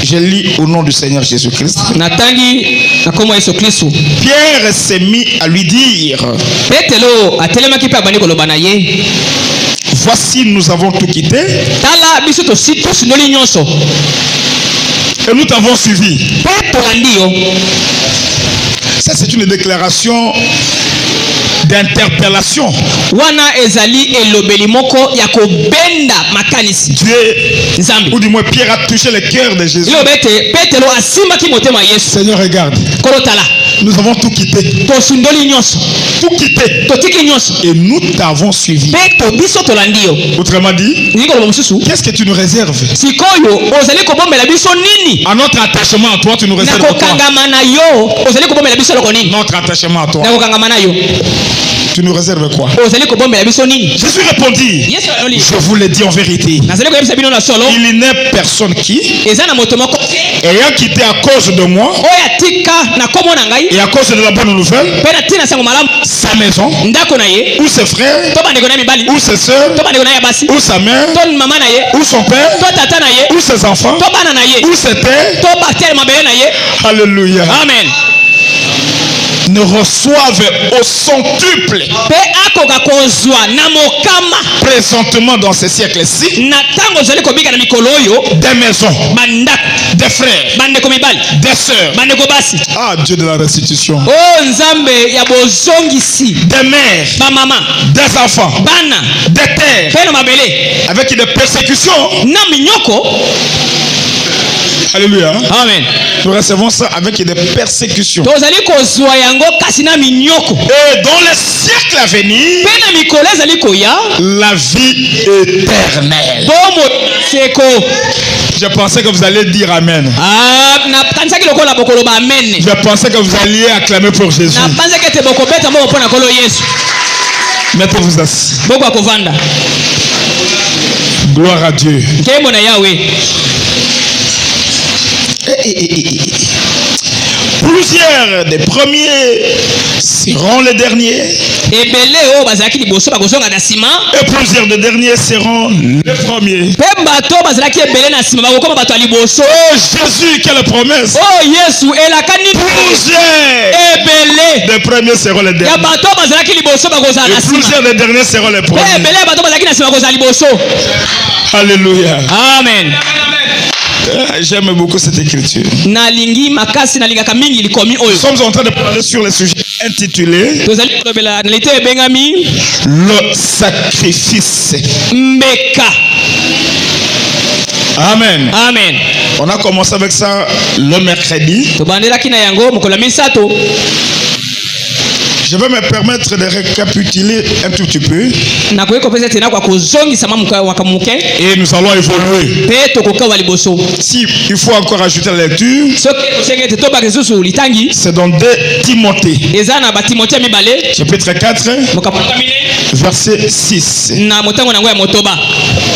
Je lis au nom du Seigneur Jésus-Christ. Pierre s'est mis à lui dire, voici, nous avons tout quitté et nous t'avons suivi. Ça, c'est une déclaration d'interpellation. Dieu, ou du moins Pierre a touché le cœur de Jésus. Seigneur, regarde. Nous avons tout quitté. Tout quitté. Et nous t'avons suivi. Autrement dit, qu'est-ce que tu nous réserves? À notre attachement à toi, tu nous réserves quoi? Notre attachement à toi. Tu nous réserves quoi? Jésus répondit, je vous le dis en vérité, il n'est personne qui, ayant quitté à cause de moi et à cause de la bonne nouvelle, sa maison, ou ses frères, ou ses soeurs, ou sa mère, ou son père, ou ses enfants, ou ses terres, alléluia, amen, ne reçoivent au centuple présentement dans ce siècle-ci des maisons, des frères, des sœurs, ah Dieu de la restitution, des mères, des enfants, des terres, avec des persécutions. Alléluia. Amen. Nous recevons ça avec des persécutions. Et dans les siècles à venir, la vie éternelle. Je pensais que vous alliez dire Amen. Je pensais que vous alliez acclamer pour Jésus. Mettez-vous assis. Gloire à Dieu. Plusieurs des premiers seront les derniers. Et plusieurs des derniers seront les premiers. Oh Jésus, quelle promesse! Plusieurs des premiers seront les derniers. Et plusieurs des derniers seront les premiers. Alléluia. Amen. J'aime beaucoup cette écriture. Nous sommes en train de parler sur le sujet intitulé le sacrifice. Amen. Amen. On a commencé avec ça le mercredi. Je vais me permettre de récapituler un tout petit peu. Et nous allons évoluer. Si il faut encore ajouter la lecture, c'est dans 2 Timothée. Chapitre 4, verset 6.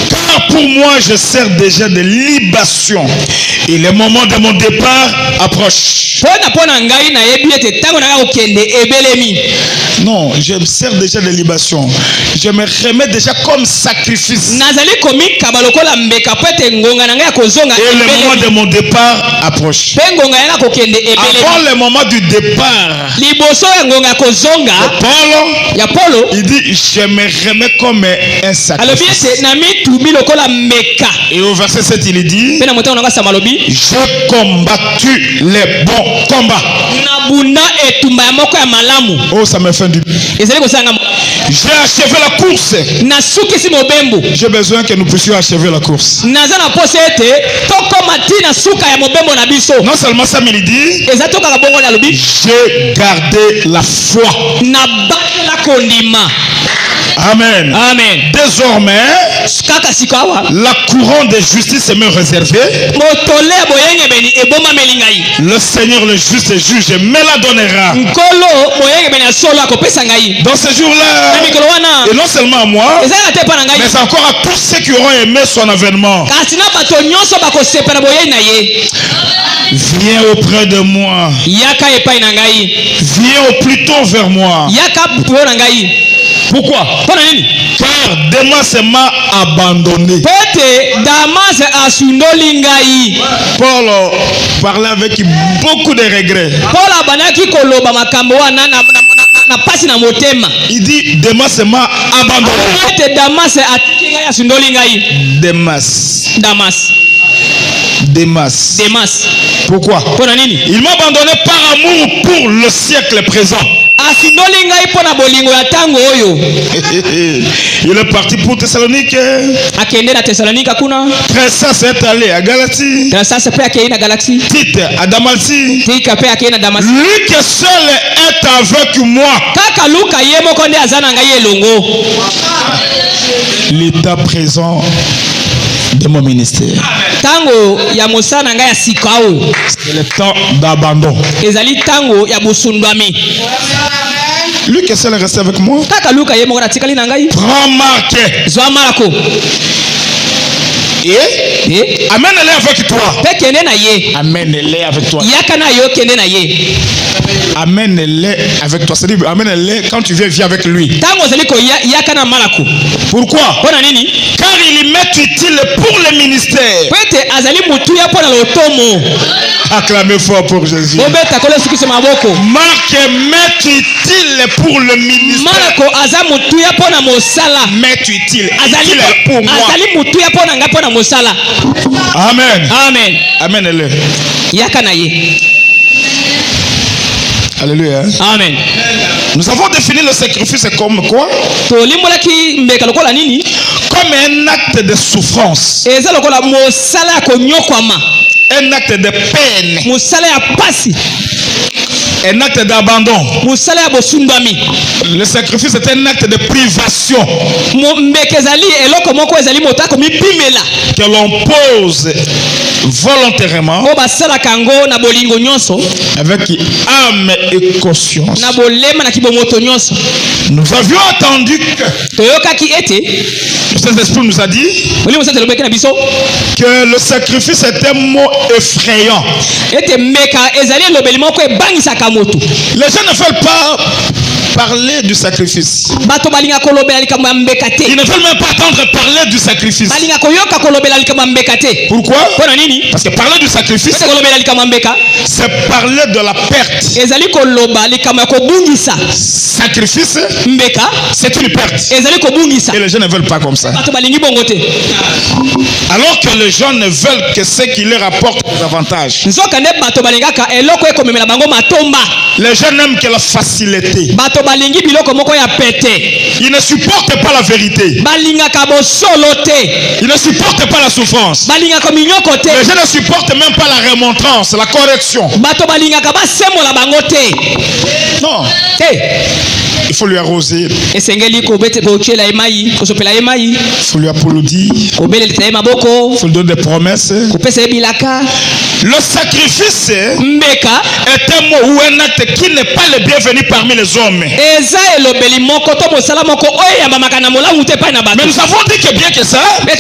Car pour moi, je sers déjà de libation. Et le moment de mon départ approche. Non, je me sers déjà de libation. Je me remets déjà comme sacrifice. Et le moment de mon départ approche. Avant le moment du départ, Paul, il dit, je me remets comme un sacrifice. Et au verset 7, il dit, j'ai combattu les bons combats. Oh, ça me fait du bien. J'ai achevé la course. J'ai besoin que nous puissions achever la course. Non seulement ça, mais il dit, j'ai gardé la foi. Amen. Amen. Désormais, la couronne de justice est me réservée. Le Seigneur, le juste juge, me la donnera. Dans ce jour-là, et non seulement à moi, mais encore à tous ceux qui auront aimé son avènement. Viens auprès de moi. Viens au plus tôt vers moi. Pourquoi? Car Demas m'a abandonné. Paul parlait avec beaucoup de regrets. Il dit Demas m'a abandonné. Demas. Pourquoi? Il m'a abandonné par amour pour le siècle présent. Il est parti pour Thessalonique. Crescens s'est allé à Galatie. Tite à Dalmatie. Luc seul est avec moi. L'état présent de mon ministère. C'est le temps d'abandon. Luc est seul resté avec moi. Prends Marc. Et amène-les avec toi. Amène-les avec toi. Amène-les avec toi. C'est-à-dire, amène-les quand tu viens avec lui. Pourquoi? Car il m'est utile pour le ministère. Acclamez fort pour Jésus. Marc m'est utile pour le ministère. M'est utile. Utile pour moi. Amen. Amen. Amen. Alléluia. Amen. Nous avons défini le sacrifice comme quoi? Comme un acte de souffrance. Un acte de peine. Un acte d'abandon. Le sacrifice est un acte de privation que l'on pose volontairement avec âme et conscience. Nous avions entendu que le Saint-Esprit nous a dit que le sacrifice est un mot effrayant. Les gens ne veulent pas parler du sacrifice. Ils ne veulent même pas entendre parler du sacrifice. Pourquoi? Parce que parler du sacrifice, c'est parler de la perte. Sacrifice, c'est une perte. Et les gens ne veulent pas comme ça. Alors que les gens ne veulent que ce qui leur apporte des avantages. Les gens n'aiment que la facilité. Ils ne supportent pas la vérité. Ils ne supportent pas la souffrance. Les gens ne supportent même pas la remontrance, la correction. Non. Il faut lui arroser. Il faut lui applaudir. Il faut lui donner des promesses. Le sacrifice est un mot ou un acte qui n'est pas le bienvenu parmi les hommes. Mais nous avons dit que bien que ça, le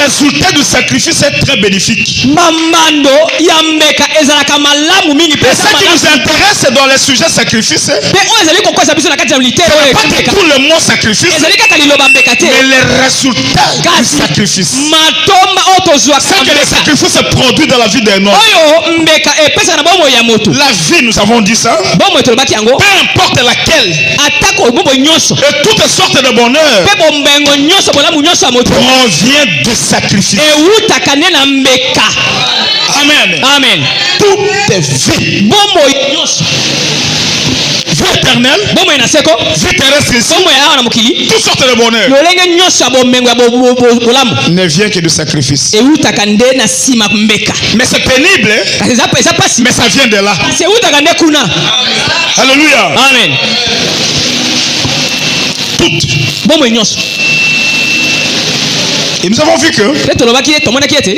résultat du sacrifice est très bénéfique. Et ce qui nous intéresse dans les sujets sacrifice, pas tout le mot sacrifice, mais les résultats du sacrifice. C'est que le sacrifice se produit dans la vie d'un homme. La vie, nous avons dit ça, peu importe laquelle, et toutes sortes de bonheur provient du sacrifice. Amen. Amen. Tout est vie. Vie éternelle, vie terrestre ici, toutes sortes de bonheur ne vient que du sacrifice. Mais c'est pénible, mais ça vient de là. Alléluia. Amen. Toutes. Et nous avons vu que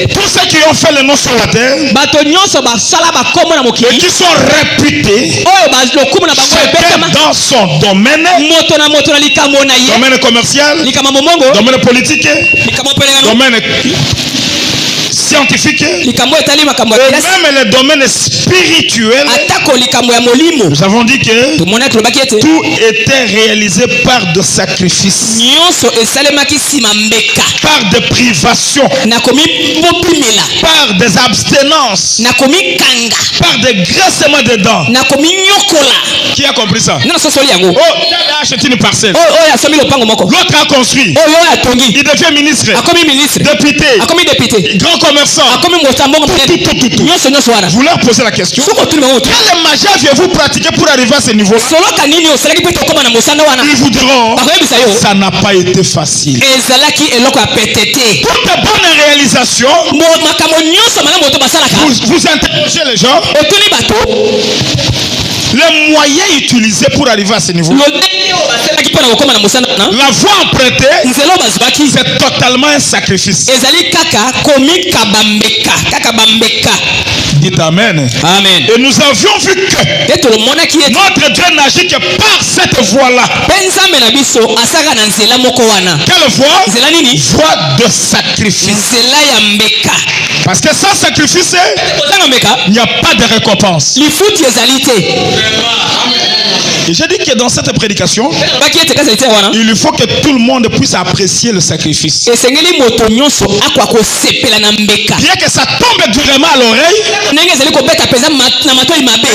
tous ceux qui ont fait le nom sur la terre et qui sont réputés dans son domaine commercial, domaine politique, domaine scientifiques et même les domaines spirituels, nous avons dit que tout était réalisé par des sacrifices, par des privations, par des abstinences, par des graissements de dents. Qui a compris ça? Oh, il a acheté une parcelle. L'autre a construit. Il devient ministre, député, grand commerçant. Vous leur posez la question: quelle magie avez-vous pratiqué pour arriver à ce niveau? Ils vous diront: ça n'a pas été facile. Toute bonne réalisation, vous interrogez les gens. Les moyens utilisés pour arriver à ce niveau, la voie empruntée, c'est totalement un sacrifice. Dites amen. Amen. Et nous avions vu que notre Dieu n'agit que par cette voie-là. Quelle voie? Voie de sacrifice. Parce que sans sacrifice, il n'y a pas de récompense. Et j'ai dit que dans cette prédication, il faut que tout le monde puisse apprécier le sacrifice. Bien que ça tombe durement à l'oreille,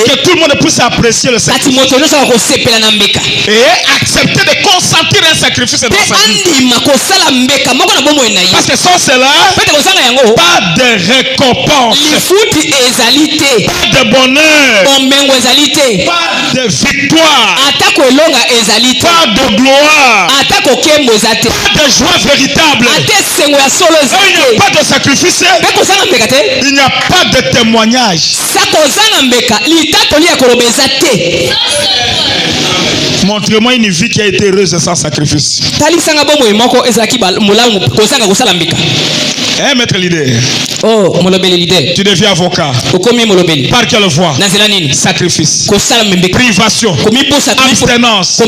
que tout le monde puisse apprécier le sacrifice et accepter de consentir un sacrifice dans sa vie. Parce que sans cela, pas de récompense, pas de bonheur, pas de victoire, pas de gloire, pas de joie véritable. Il n'y a pas de sacrifice, il n'y a pas de témoignage. Montrez-moi une vie qui a été heureuse sans sacrifice. Hein, maître leader? Oh, tu deviens avocat. Par quelle voie? Sacrifice, privation, abstinence,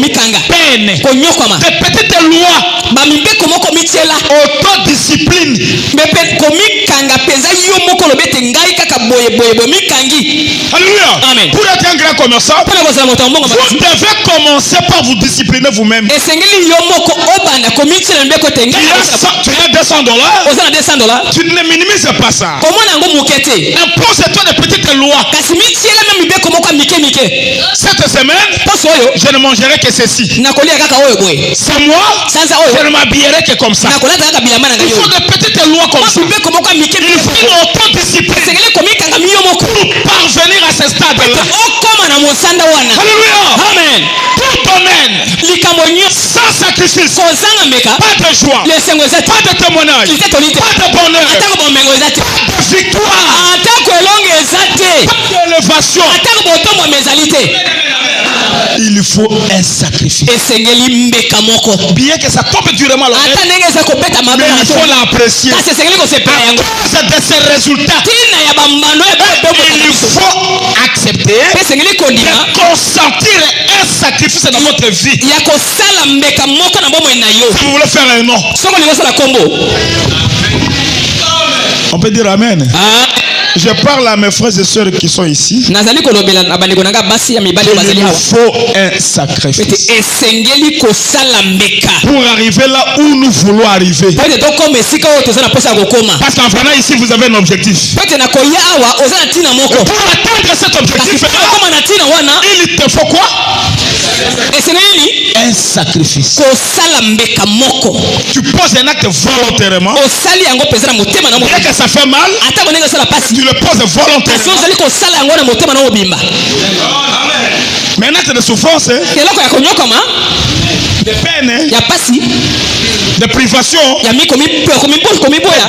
peine, des petites lois, autodiscipline. Alléluia. Amen. Pour être un grand commerçant, vous devez commencer par vous discipliner vous-même. Tu as $200, tu ne minimises pas ça. Impose-toi des petites lois. Cette semaine, je ne mangerai que ceci. Ce mois, je ne m'habillerai que comme ça. Il faut des petites lois comme ça. Il faut une autodiscipline pour parvenir à ce stade-là. Alléluia. Amen. Tout domaine, sans sacrifice, pas de joie, pas de témoignage, pas de bonheur, pas de victoire, pas d'élévation. Il faut un sacrifice. Bien que ça tombe durement à l'oreille, mais il faut l'apprécier. À cause de ces résultats, il faut accepter de consentir un sacrifice dans votre vie. Si vous voulez faire un nom, on peut dire amen. Je parle à mes frères et sœurs qui sont ici. Il faut un sacrifice pour arriver là où nous voulons arriver. Parce qu'en venant ici, vous avez un objectif. Pour atteindre cet objectif, il te faut quoi? Un sacrifice. Tu poses un acte volontairement. Dès que ça fait mal, tu le poses volontairement. Mais un acte de souffrance, de peine, de privation, de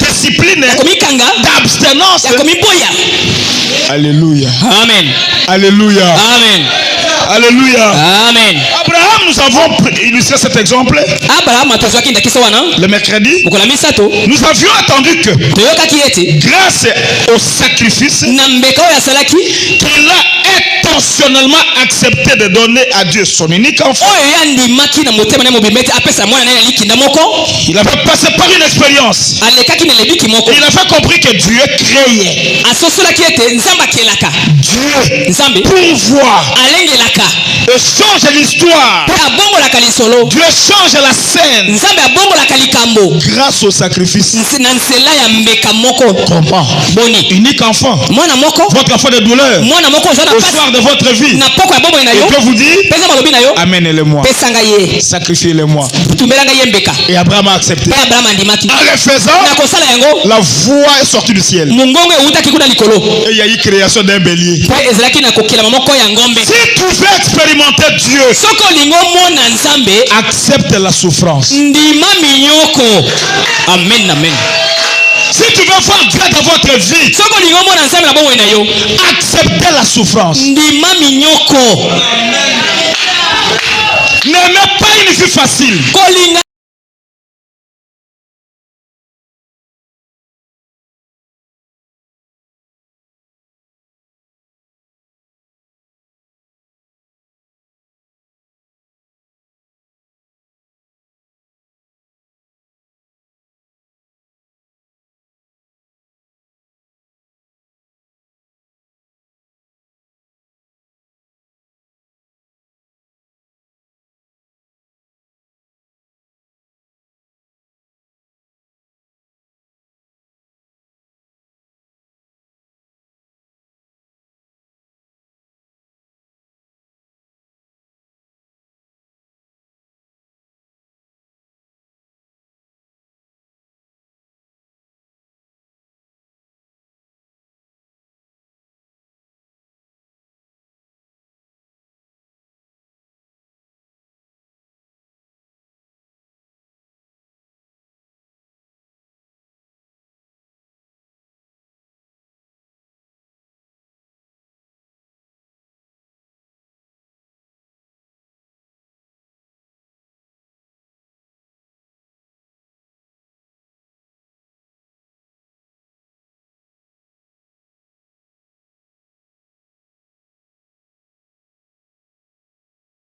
discipline, d'abstinence. Alléluia. Amen. Alléluia. Amen. Alléluia. Amen. Abraham, nous avons illustré cet exemple le mercredi. Nous avions attendu que grâce au sacrifice qu'il a intentionnellement accepté de donner à Dieu son unique enfant. Il avait passé par une expérience. Il a fait compris que Dieu créait. Dieu pourvoit et change l'histoire. Dieu change la scène grâce au sacrifice. Comprends? Unique enfant. Votre enfant de douleur. Au soir de votre vie. Et Dieu vous dit, amenez-le-moi. Sacrifiez-le-moi. Et Abraham a accepté. En le faisant, la voix est sortie du ciel. Et il y a eu création d'un bélier. Si tu veux expérimenter Dieu, accepte la souffrance. Amen, amen. Si tu veux voir Dieu dans votre vie, acceptez la souffrance. N'aimez pas une vie facile.